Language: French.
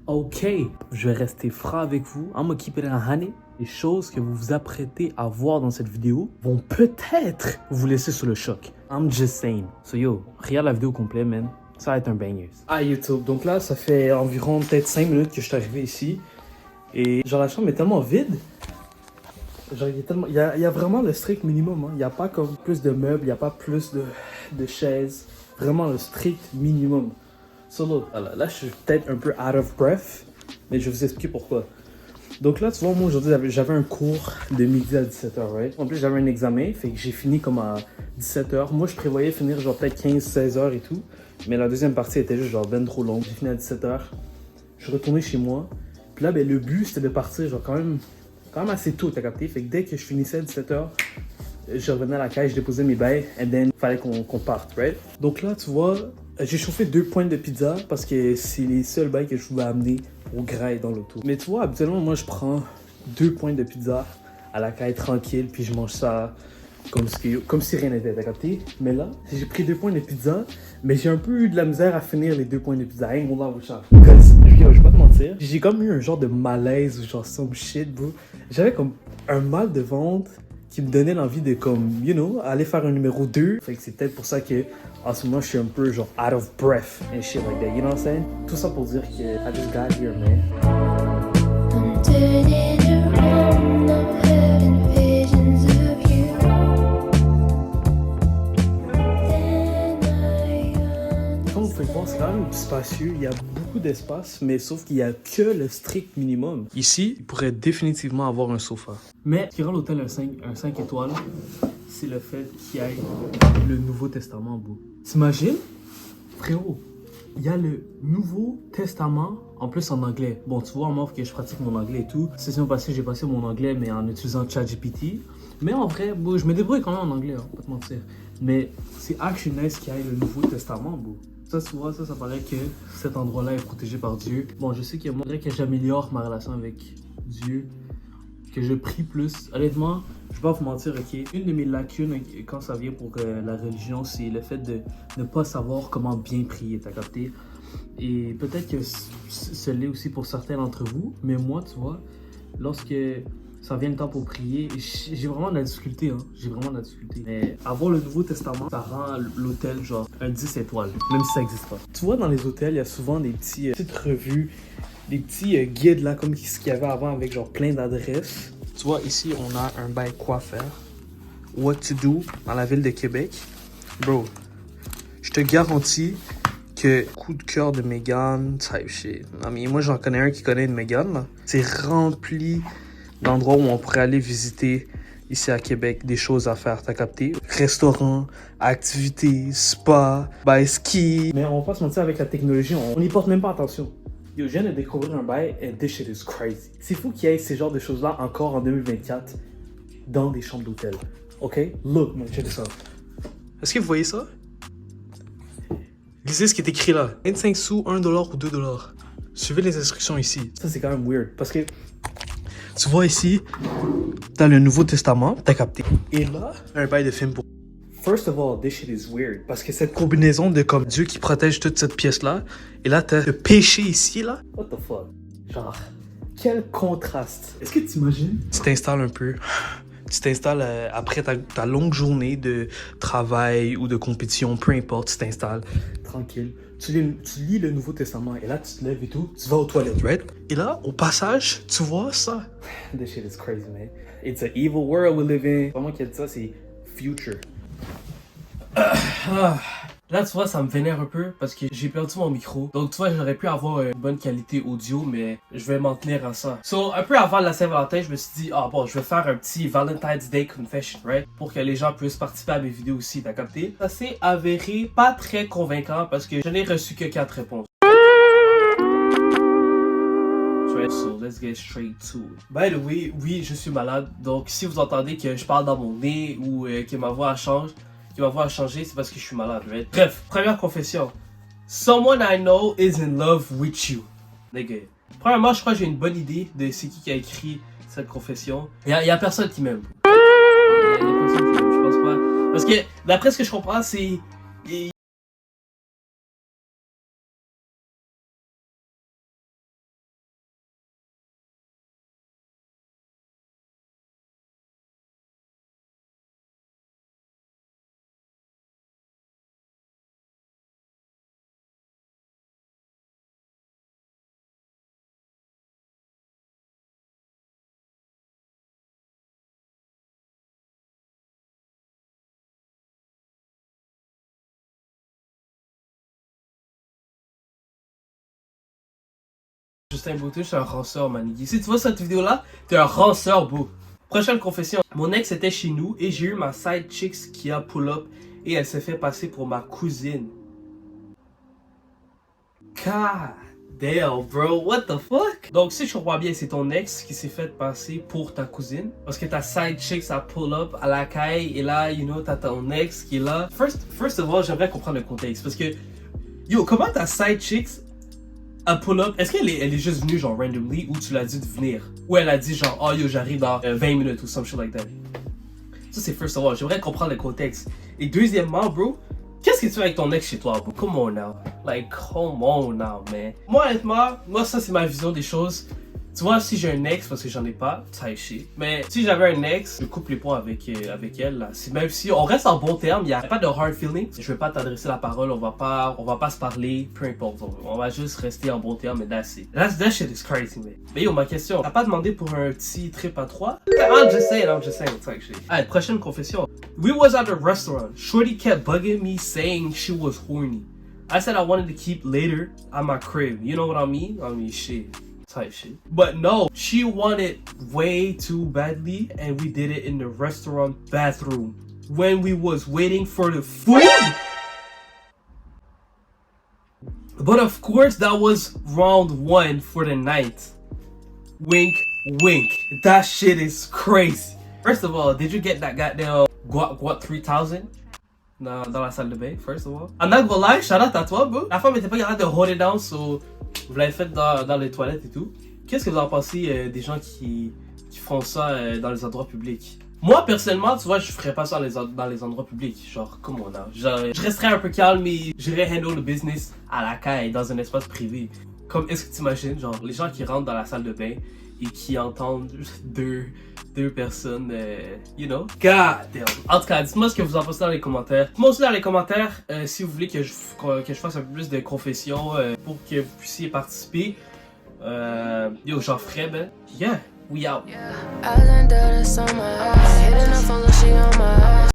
Ok, je vais rester franc avec vous. I'm gonna keep it a honey. Les choses que vous vous apprêtez à voir dans cette vidéo vont peut-être vous laisser sur le choc. I'm just saying. So yo, regarde la vidéo complète, man. Ça va être un banger. Ah YouTube, donc là, ça fait environ peut-être 5 minutes que je suis arrivé ici. Et genre la chambre est tellement vide. Genre il y a vraiment le strict minimum. Hein. Il n'y a pas comme plus de meubles, il n'y a pas plus de chaises. Vraiment le strict minimum. So look, là je suis peut-être un peu out of breath, mais je vais vous expliquer pourquoi. Donc là, tu vois, moi aujourd'hui j'avais un cours de midi à 17h, right? En plus j'avais un examen, fait que j'ai fini comme à 17h. Moi je prévoyais finir genre peut-être 15-16h et tout, mais la deuxième partie était juste genre ben trop longue. J'ai fini à 17h, je suis retourné chez moi. Puis là, ben, le but c'était de partir genre quand même assez tôt, t'as capté? Fait que dès que je finissais à 17h, je revenais à la caisse, je déposais mes bails, et then il fallait qu'on parte, right? Donc là, tu vois, j'ai chauffé 2 pointes de pizza parce que c'est les seuls bails que je pouvais amener au graille dans l'auto. Mais tu vois, habituellement, moi, je prends 2 pointes de pizza à la caille tranquille, puis je mange ça comme si rien n'était, t'as capté? Mais là, j'ai pris 2 pointes de pizza, mais j'ai un peu eu de la misère à finir les 2 pointes de pizza. Hein, mon avocat. Je vais pas te mentir, j'ai comme eu un genre de malaise ou genre some shit, bro. J'avais comme un mal de ventre qui me donnait l'envie de comme, you know, aller faire un numéro 2. Fait que c'est peut-être pour ça que en ce moment je suis un peu genre out of breath and shit like that, you know what I'm saying? Tout ça pour dire que I just got here, man. I'm turning around, I'm having visions of you. Comme vous pouvez le voir, c'est quand même spacieux, il y a beaucoup d'espace, mais sauf qu'il n'y a que le strict minimum. Ici, il pourrait définitivement avoir un sofa. Mais ce qui rend l'hôtel un 5 étoiles, c'est le fait qu'il y ait le Nouveau Testament au bout. T'imagines? Frérot, il y a le Nouveau Testament, en plus en anglais. Bon, tu vois, en que je pratique mon anglais et tout. Session passée, j'ai passé mon anglais, mais en utilisant ChatGPT. Mais en vrai, bon, je me débrouille quand même en anglais, hein, pas te mentir. Mais c'est actually nice qu'il y ait le Nouveau Testament, bro. Ça, tu vois, ça paraît que cet endroit-là est protégé par Dieu. Bon, je sais qu'il faudrait que j'améliore ma relation avec Dieu, que je prie plus. Honnêtement, je vais pas vous mentir, ok? Une de mes lacunes quand ça vient pour la religion, c'est le fait de ne pas savoir comment bien prier, t'as capté? Et peut-être que ce l'est aussi pour certains d'entre vous, mais moi, tu vois, lorsque ça vient le temps pour prier, j'ai vraiment de la difficulté, hein. J'ai vraiment de la difficulté. Mais avoir le Nouveau Testament, ça rend l'hôtel genre un 10 étoiles, même si ça n'existe pas. Tu vois, dans les hôtels, il y a souvent des petites revues, des petits guides là, comme ce qu'il y avait avant avec genre plein d'adresses. Tu vois, ici, on a un bail quoi faire. What to do dans la ville de Québec. Bro, je te garantis que coup de cœur de Meghan, type shit. Non, mais moi, j'en connais un qui connaît une Meghan, là. C'est rempli d'endroits où on pourrait aller visiter ici à Québec, des choses à faire, t'as capté? Restaurants, activités, spa, bail ski. Mais on va pas se mentir, avec la technologie, on n'y porte même pas attention. Yo, je viens de découvrir un bail and this shit is crazy. C'est fou qu'il y ait ces genres de choses-là encore en 2024 dans des chambres d'hôtel. Ok? Look, man, check this out. Est-ce que vous voyez ça? Lisez ce qui est écrit là. 25 sous, 1$ ou 2$. Suivez les instructions ici. Ça, c'est quand même weird parce que tu vois ici, t'as le Nouveau Testament, t'as capté. Et là, un bail de film pour. First of all, this shit is weird. Parce que cette combinaison de comme Dieu qui protège toute cette pièce-là, et là, t'as le péché ici, là. What the fuck? Genre, quel contraste. Est-ce que t'imagines? Tu t'installes un peu. Tu t'installes après ta longue journée de travail ou de compétition, peu importe, tu t'installes tranquille. Tu lis le Nouveau Testament et là, tu te lèves et tout, tu vas aux toilettes, right? Et là, au passage, tu vois ça. This shit is crazy, man. It's an evil world we live in. Vraiment qu'il y a de ça, c'est future. Là, tu vois, ça me vénère un peu parce que j'ai perdu mon micro. Donc, tu vois, j'aurais pu avoir une bonne qualité audio, mais je vais m'en tenir à ça. So, un peu avant la Saint-Valentin, je me suis dit, ah bon, je vais faire un petit Valentine's Day confession, right? Pour que les gens puissent participer à mes vidéos aussi, t'as capté? Ça s'est avéré pas très convaincant parce que je n'ai reçu que 4 réponses. So, let's get straight to it. By the way, oui, je suis malade. Donc, si vous entendez que je parle dans mon nez ou que ma voix change, c'est parce que je suis malade, right? Bref, première confession. Someone I know is in love with you. Nigga. Premièrement, je crois que j'ai une bonne idée de c'est qui a écrit cette confession. Il y a personne qui m'aime. Il y a personne qui m'aime, je pense pas. Parce que, d'après ce que je comprends, c'est Justin Boutin, je suis un ranceur, Manigui. Si tu vois cette vidéo-là, t'es un ranceur, beau. Prochaine confession. Mon ex était chez nous et j'ai eu ma side chicks qui a pull-up et elle s'est fait passer pour ma cousine. God damn, bro, what the fuck? Donc, si je comprends bien, c'est ton ex qui s'est fait passer pour ta cousine. Parce que ta side chick, ça pull up à la caille et là, you know, t'as ton ex qui est là. First of all, j'aimerais comprendre le contexte. Parce que, yo, comment ta side chick a pull up? Est-ce qu'elle est juste venue, genre, randomly, ou tu l'as dit de venir? Ou elle a dit, genre, oh yo, j'arrive dans 20 minutes ou some shit like that? Ça, c'est first of all. J'aimerais comprendre le contexte. Et deuxièmement, bro, qu'est-ce que tu fais avec ton ex chez toi, bro? Come on now. Like, come on now, man. Moi, honnêtement, ça, c'est ma vision des choses. Tu vois, si j'ai un ex, parce que j'en ai pas, ça shit. Mais si j'avais un ex, je coupe les ponts avec elle, là. Même si on reste en bon terme, il n'y a pas de hard feeling. Je vais pas t'adresser la parole, on va pas se parler, peu importe. On va juste rester en bon terme, et that's it. That shit is crazy, man. Mais yo, ma question, t'as pas demandé pour un petit trip à 3? I'm just saying, type shit. Alright, prochaine confession. We was at a restaurant. Shorty kept bugging me saying she was horny. I said I wanted to keep later at my crib. You know what I mean? I mean, shit. Type shit. But no, she wanted way too badly and we did it in the restaurant bathroom when we was waiting for the food. But of course that was round 1 for the night. Wink, wink. That shit is crazy. First of all, did you get that goddamn guap 3000? Dans la salle de bain, first of all. I'm not gonna lie, shout out à toi, bro. La femme était pas capable de hold it down, so vous l'avez fait dans les toilettes et tout. Qu'est-ce que vous en pensez des gens qui font ça dans les endroits publics? Moi, personnellement, tu vois, je ferais pas ça dans les endroits publics. Genre, comme on a. Je resterais un peu calme et j'irais handle le business à la caille, dans un espace privé. Comme, est-ce que tu imagines, genre, les gens qui rentrent dans la salle de bain et qui entendent deux personnes, you know? God damn. En tout cas, dites-moi ce que vous en pensez dans les commentaires. Dites-moi aussi dans les commentaires si vous voulez que je fasse un peu plus de confessions pour que vous puissiez participer. Yo, j'en ferai, ben. Yeah, we out.